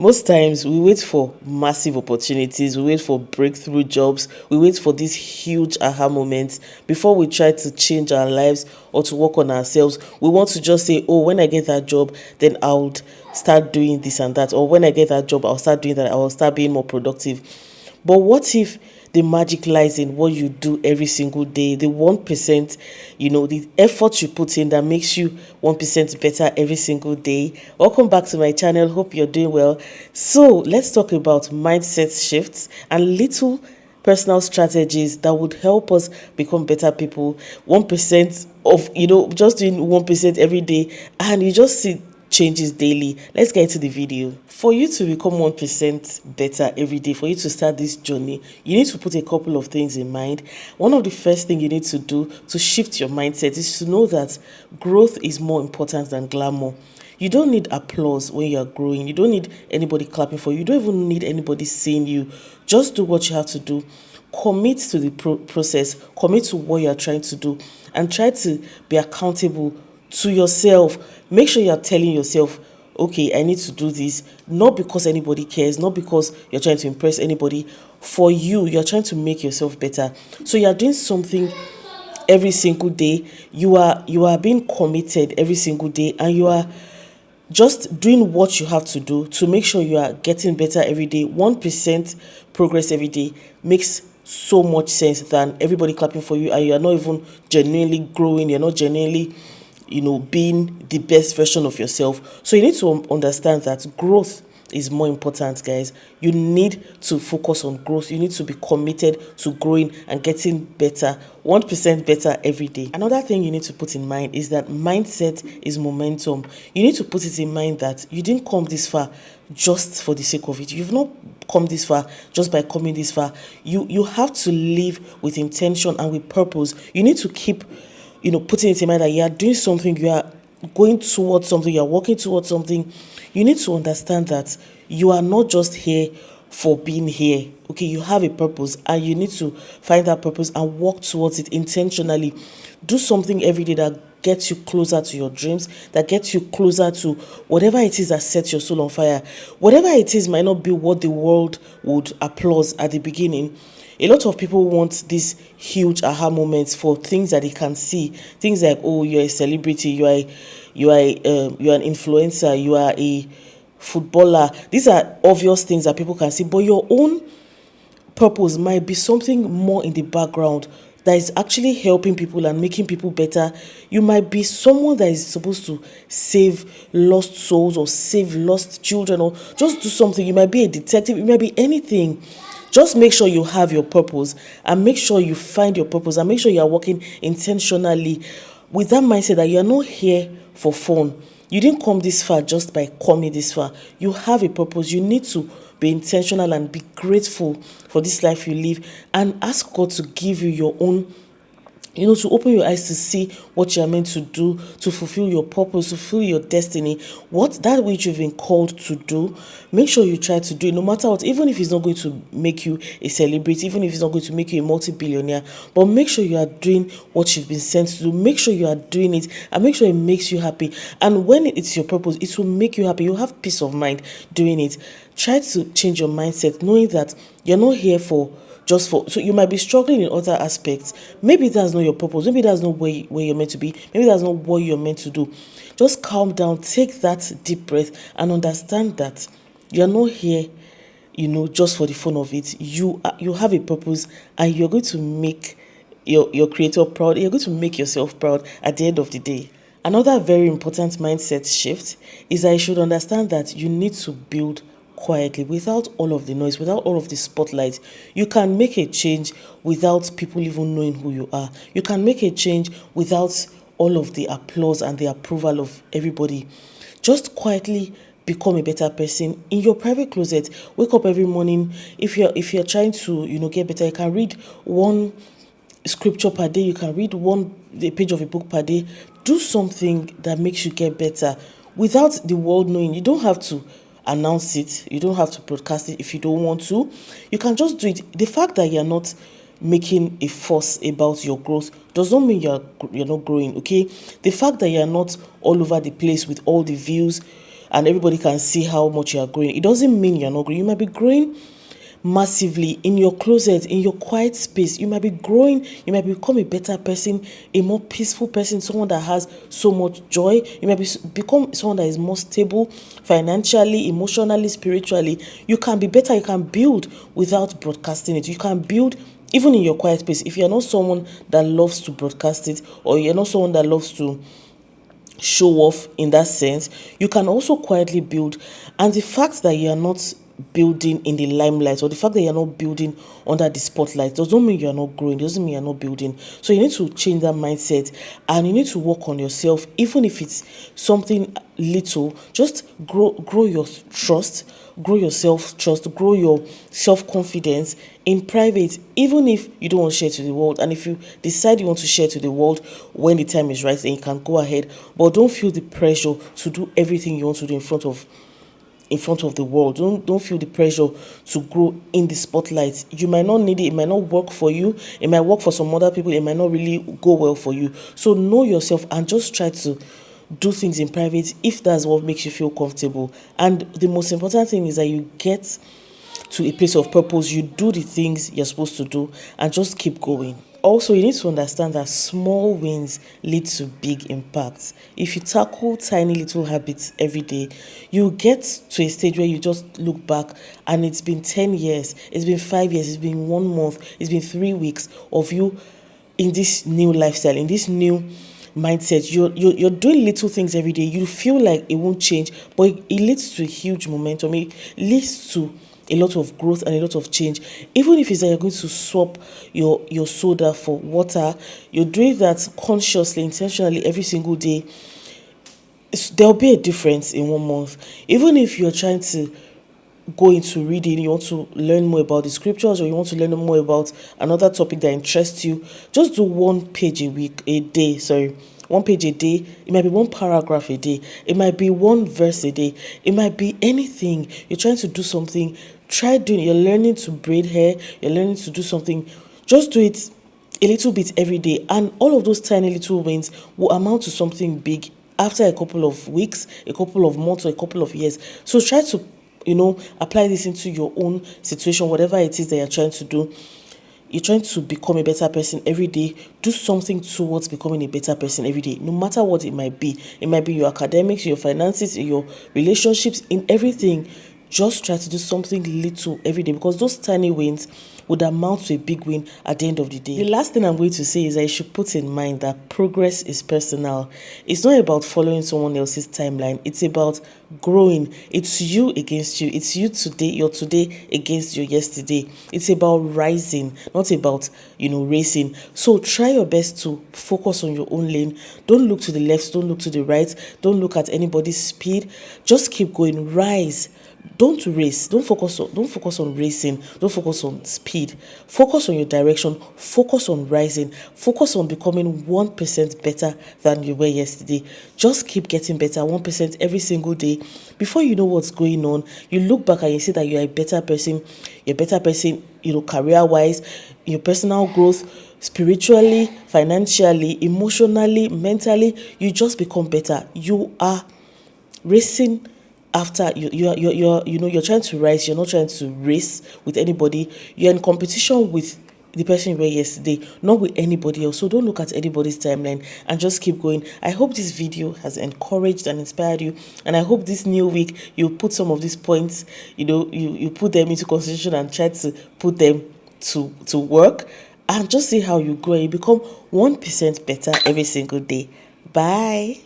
Most times we wait for massive opportunities, we wait for breakthrough jobs, we wait for these huge aha moments before we try to change our lives or to work on ourselves. We want to just say, oh, when I get that job, then I'll start doing this and that. Or when I get that job, I'll start doing that. I'll start being more productive. But what if the magic lies in what you do every single day, the 1%, the effort you put in that makes you 1% better every single day? Welcome back to my channel. Hope you're doing well. So let's talk about mindset shifts and little personal strategies that would help us become better people. 1% of, just doing 1% every day, and you just see changes daily. Let's get into the video. For you to become 1% better every day, for you to start this journey, you need to put a couple of things in mind. One of the first things you need to do to shift your mindset is to know that growth is more important than glamour. You don't need applause when you're growing. You don't need anybody clapping for you. You don't even need anybody seeing you. Just do what you have to do. Commit to the process. Commit to what you're trying to do. And try to be accountable to yourself. Make sure you're telling yourself, okay, I need to do this, not because anybody cares, not because you're trying to impress anybody. For you, you're trying to make yourself better. So you're doing something every single day. You are being committed every single day, and you are just doing what you have to do to make sure you are getting better every day. 1% progress every day makes so much sense than everybody clapping for you and you are not even genuinely growing. You're not genuinely being the best version of yourself. So you need to understand that growth is more important, guys. You need to focus on growth. You need to be committed to growing and getting better, 1% better every day. Another thing you need to put in mind is that mindset is momentum. You need to put it in mind that you didn't come this far just for the sake of it. You've not come this far just by coming this far. You have to live with intention and with purpose. You need to keep putting it in mind that you are doing something, you are going towards something, you are working towards something. You need to understand that you are not just here for being here. Okay, you have a purpose and you need to find that purpose and work towards it intentionally. Do something every day that gets you closer to your dreams, that gets you closer to whatever it is that sets your soul on fire. Whatever it is might not be what the world would applaud at the beginning. A lot of people want these huge aha moments for things that they can see. Things like, oh, you're a celebrity, you're an influencer, you are a footballer. These are obvious things that people can see, but your own purpose might be something more in the background that is actually helping people and making people better. You might be someone that is supposed to save lost souls or save lost children or just do something. You might be a detective, it might be anything. Just make sure you have your purpose and make sure you find your purpose and make sure you are working intentionally with that mindset that you are not here for fun. You didn't come this far just by coming this far. You have a purpose. You need to be intentional and be grateful for this life you live and ask God to give you your own, to open your eyes to see what you are meant to do, to fulfill your purpose, to fulfill your destiny, what that which you've been called to do. Make sure you try to do it, no matter what, even if it's not going to make you a celebrity, even if it's not going to make you a multi-billionaire, but make sure you are doing what you've been sent to do. Make sure you are doing it and make sure it makes you happy. And when it's your purpose, it will make you happy. You have peace of mind doing it. Try to change your mindset, knowing that you're not here so you might be struggling in other aspects. Maybe that's not your purpose. Maybe that's not where you're meant to be. Maybe that's not what you're meant to do. Just calm down, take that deep breath and understand that you're not here, just for the fun of it. You have a purpose and you're going to make your creator proud. You're going to make yourself proud at the end of the day. Another very important mindset shift is that you should understand that you need to build quietly, without all of the noise, without all of the spotlight. You can make a change without people even knowing who you are. You can make a change without all of the applause and the approval of everybody. Just quietly become a better person in your private closet. Wake up every morning. If you're trying to get better, you can read one scripture per day. You can read a page of a book per day. Do something that makes you get better without the world knowing. You don't have to announce it. You don't have to broadcast it if you don't want to. You can just do it. The fact that you're not making a fuss about your growth does not mean you're not growing. Okay, the fact that you're not all over the place with all the views and everybody can see how much you are growing, it doesn't mean you're not growing. You might be growing massively in your closet, in your quiet space. You might be growing, you might become a better person, a more peaceful person, someone that has so much joy. You might become someone that is more stable financially, emotionally, spiritually. You can be better, you can build without broadcasting it. You can build even in your quiet space. If you're not someone that loves to broadcast it, or you're not someone that loves to show off in that sense, you can also quietly build. And the fact that you are not building in the limelight, or the fact that you're not building under the spotlight, doesn't mean you're not growing, doesn't mean you're not building. So you need to change that mindset, and you need to work on yourself. Even if it's something little, just grow your trust, grow your self-trust, grow your self-confidence in private, even if you don't want to share to the world. And if you decide you want to share to the world when the time is right, then you can go ahead. But don't feel the pressure to do everything you want to do in front of the world. Don't feel the pressure to grow in the spotlight. You might not need it. It might not work for you. It might work for some other people. It might not really go well for you. So know yourself and just try to do things in private if that's what makes you feel comfortable. And the most important thing is that you get to a place of purpose. You do the things you're supposed to do and just keep going. Also, you need to understand that small wins lead to big impacts. If you tackle tiny little habits every day, you get to a stage where you just look back and it's been 10 years, it's been 5 years, it's been 1 month, it's been 3 weeks of you in this new lifestyle, in this new mindset. You're doing little things every day. You feel like it won't change, but it leads to huge momentum. It leads to a lot of growth and a lot of change. Even if it's that you're going to swap your soda for water, you're doing that consciously, intentionally every single day. There'll be a difference in 1 month. Even if you're trying to go into reading, you want to learn more about the scriptures, or you want to learn more about another topic that interests you, just do 1 page a day. 1 page a day. It might be 1 paragraph a day. It might be 1 verse a day. It might be anything. You're trying to do something. Try doing it. You're learning to braid hair. You're learning to do something. Just do it a little bit every day. And all of those tiny little wins will amount to something big after a couple of weeks, a couple of months, or a couple of years. So try to apply this into your own situation, whatever it is that you're trying to do. You're trying to become a better person every day. Do something towards becoming a better person every day, no matter what it might be. It might be your academics, your finances, your relationships, in everything. Just try to do something little every day, because those tiny wins would amount to a big win at the end of the day. The last thing I'm going to say is that you should put in mind that progress is personal. It's not about following someone else's timeline. It's about growing. It's you against you. It's you today, your today against your yesterday. It's about rising, not about, racing. So try your best to focus on your own lane. Don't look to the left. Don't look to the right. Don't look at anybody's speed. Just keep going. Rise. Don't race. Don't focus on racing. Don't focus on speed. Focus on your direction. Focus on rising. Focus on becoming 1% better than you were yesterday. Just keep getting better, 1% every single day. Before you know what's going on, you look back and you see that you're a better person. You're a better person, career-wise, your personal growth, spiritually, financially, emotionally, mentally. You just become better. You are racing after you're trying to rise. You're not trying to race with anybody. You're in competition with the person you were yesterday, not with anybody else. So don't look at anybody's timeline and just keep going. I hope this video has encouraged and inspired you, and I hope this new week you put some of these points, you put them into consideration and try to put them to work, and just see how you grow. You become 1% better every single day. Bye.